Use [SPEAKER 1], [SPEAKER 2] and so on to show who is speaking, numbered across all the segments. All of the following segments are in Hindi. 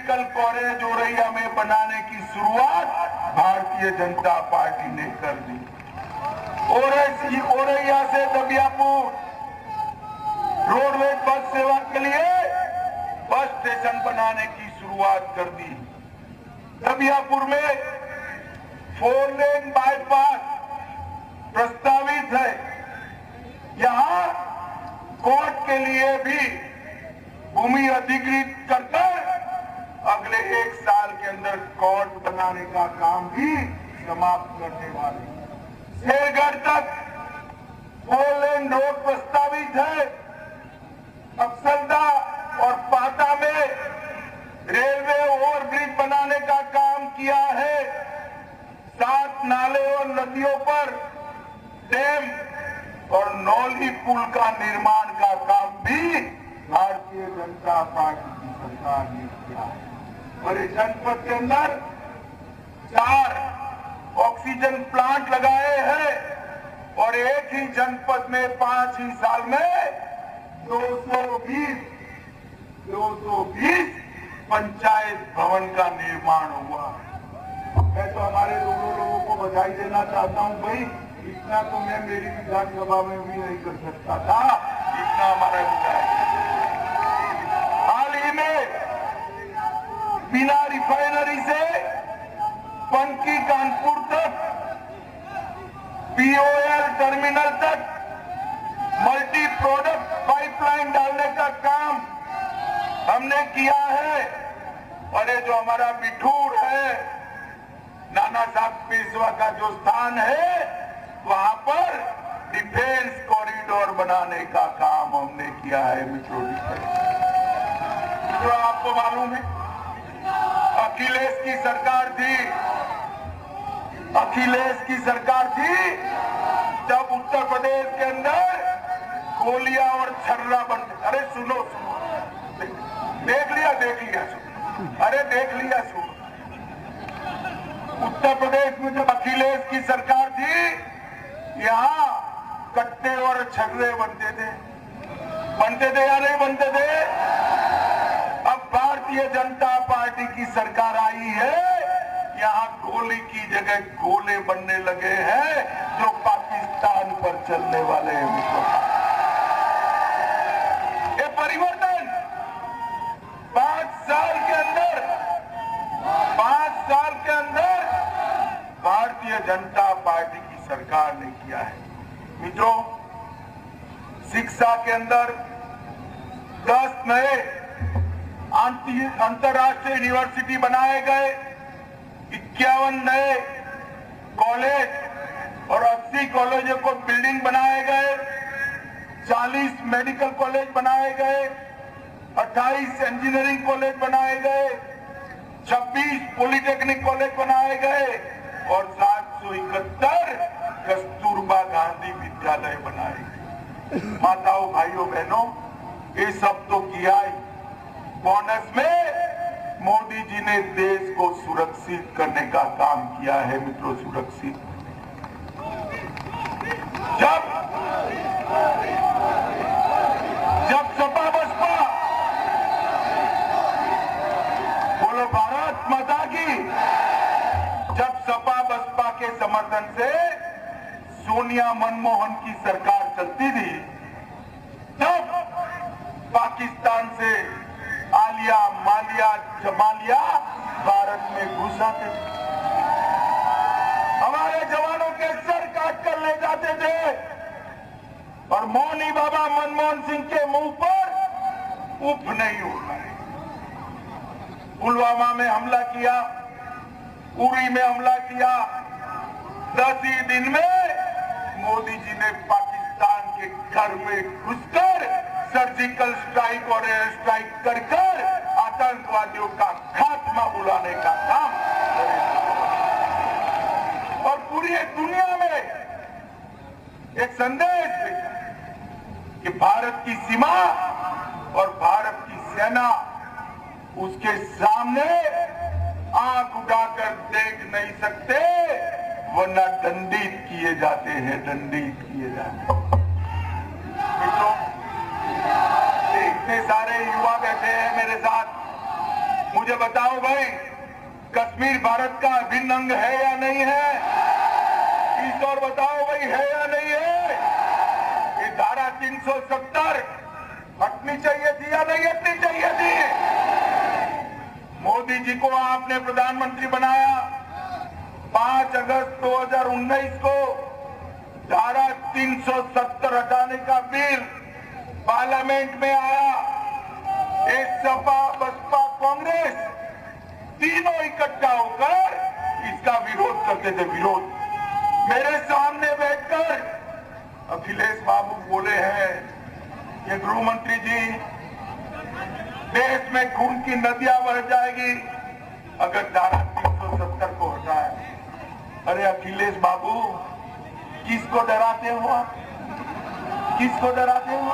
[SPEAKER 1] मेडिकल कॉलेज औरैया में बनाने की शुरुआत भारतीय जनता पार्टी ने कर दी। औरैया से दबियापुर रोडवेज बस सेवा के लिए बस स्टेशन बनाने की शुरुआत कर दी। दबियापुर में 4 लेन बाईपास प्रस्तावित है। यहां कोर्ट के लिए भी भूमि अधिकृत कर अगले 1 साल के अंदर कोर्ट बनाने का काम भी समाप्त करने वाले। शेरगढ़ तक 4 लेन रोड प्रस्तावित है। अफसलदा और पाटा में रेलवे ओवरब्रिज बनाने का काम किया है। 7 नाले और नदियों पर डैम और नौली पुल का निर्माण का काम भी भारतीय जनता पार्टी की सरकार ने किया है। और इस जनपद के अंदर 4 ऑक्सीजन प्लांट लगाए हैं और एक ही जनपद में 5 ही साल में 220 पंचायत भवन का निर्माण हुआ। मैं तो हमारे लोगों को बधाई देना चाहता हूं भाई, इतना तो मैं मेरी विधानसभा में भी नहीं कर सकता था, इतना हमारा विधायक। हाल ही में बिना रिफाइनरी से पंकी कानपुर तक पीओएल टर्मिनल तक मल्टी प्रोडक्ट पाइपलाइन डालने का काम हमने किया है। और ये जो हमारा बिठूर है, नाना साहब पेशवा का जो स्थान है, वहां पर डिफेंस कॉरिडोर बनाने का काम हमने किया है मित्रों। जो आपको मालूम है, अखिलेश की सरकार थी, जब उत्तर प्रदेश के अंदर गोलियां और छर्रा बनते। अरे सुनो, देख लिया सुनो। अरे देख लिया सुनो। उत्तर प्रदेश में जब अखिलेश की सरकार थी, यहाँ कट्टे और छर्रे बनते थे या नहीं बनते थे? अब भारतीय जनता पार्टी की सरकार आई है, यहाँ गोली की जगह गोले बनने लगे हैं जो पाकिस्तान पर चलने वाले हैं मित्रों। ये परिवर्तन 5 साल के अंदर भारतीय जनता पार्टी की सरकार ने किया है मित्रों। शिक्षा के अंदर 10 नए अंतर्राष्ट्रीय यूनिवर्सिटी बनाए गए, 51 नए कॉलेज और 80 कॉलेजों को बिल्डिंग बनाए गए, 40 मेडिकल कॉलेज बनाए गए, 28 इंजीनियरिंग कॉलेज बनाए गए, 26 पॉलिटेक्निक कॉलेज बनाए गए और 771 कस्तूरबा गांधी विद्यालय बनाए गए। माताओं, भाइयों, बहनों, ये सब तो किया ही। बोनस में मोदी जी ने देश को सुरक्षित करने का काम किया है मित्रों। सुरक्षित जब सपा बसपा, बोलो भारत माता की, जब सपा बसपा के समर्थन से सोनिया मनमोहन की सरकार चलती थी, तब पाकिस्तान से आलिया, मालिया, जमालिया भारत में घुस आते थे, हमारे जवानों के सर काट कर ले जाते थे और मौनी बाबा मनमोहन सिंह के मुंह पर उफ नहीं उठा। पुलवामा में हमला किया, उरी में हमला किया, 10 ही दिन में मोदी जी ने पाकिस्तान के घर में घुसकर सर्जिकल स्ट्राइक और एयर स्ट्राइक कर आतंकवादियों का खात्मा बुलाने का काम और पूरी दुनिया में एक संदेश भेजा कि भारत की सीमा और भारत की सेना उसके सामने आंख उठाकर देख नहीं सकते, वरना दंडित किए जाते हैं, दंडित किए जाते हैं। मित्रों, इतने सारे युवा बैठे हैं मेरे साथ, मुझे बताओ भाई, कश्मीर भारत का अभिन्न अंग है या नहीं है? इस और बताओ भाई, है या नहीं है? ये धारा 370 हटनी चाहिए थी या नहीं हटनी चाहिए थी? मोदी जी को आपने प्रधानमंत्री बनाया 5 अगस्त 2019 को। धारा 370 हटाने का बिल पार्लियामेंट में आया। एक सपा, बसपा, कांग्रेस तीनों इकट्ठा होकर इसका विरोध करते थे। विरोध मेरे सामने बैठकर अखिलेश बाबू बोले हैं कि गृह मंत्री जी, देश में खून की नदियां बह जाएगी अगर धारा 370 को हटाए। अरे अखिलेश बाबू, किसको डराते हो आप? किसको डराते हो?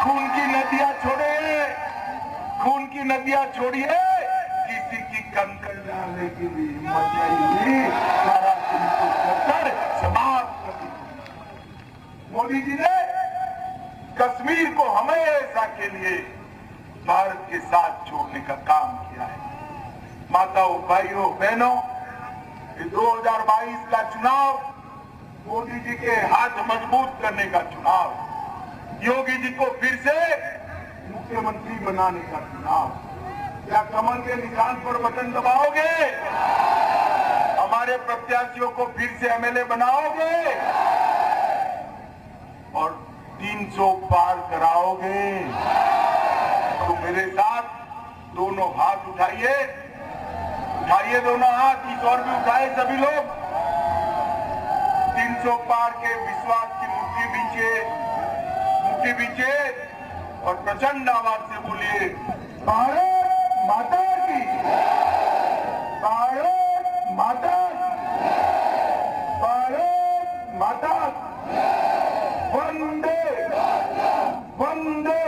[SPEAKER 1] खून की नदियां छोड़े, खून की नदियां छोड़िए, किसी की कंकड़ डालने की भी हिम्मत नहीं हुई। धारा 370 समाप्त कर दी। मोदी जी ने कश्मीर को हमेशा के लिए भारत के साथ छोड़ने का काम किया है। माताओं, भाइयों, बहनों, 2022 का चुनाव मोदी जी के हाथ मजबूत करने का चुनाव, योगी जी को फिर से मुख्यमंत्री बनाने का चुनाव। क्या कमल के निशान पर बटन दबाओगे? हमारे प्रत्याशियों को फिर से एमएलए बनाओगे और 300 पार कराओगे? तो मेरे साथ दोनों हाथ उठाइए, उठाइए दोनों हाथ, इस और भी उठाए सभी लोग। 300 पार के विश्वास की मुट्ठी बीचे और प्रचंड आवाज से बोलिए, भारत माता की, भारत माता, भारत माता, वंदे वंदे